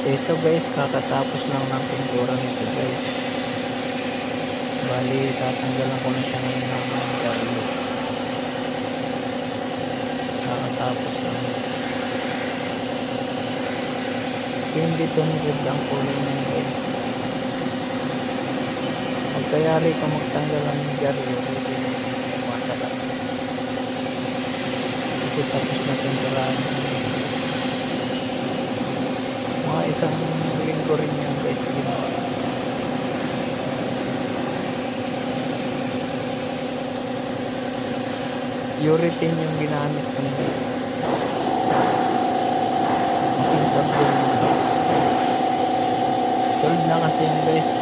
Ito guys, kakatapos lang ng pintura nito guys. Bali, tatanggalan ko na siya ngayon ng garlo. Kakatapos lang. Hindi tumigod ang kulay niya guys. Magkayari ka magtanggal ng garlo, hindi masalat. Kasi tapos na pinturahan. Mga isang linggo rin yan guys. Urethane yung ginamit ko guys. Makintab din. Solid na kasi yan guys.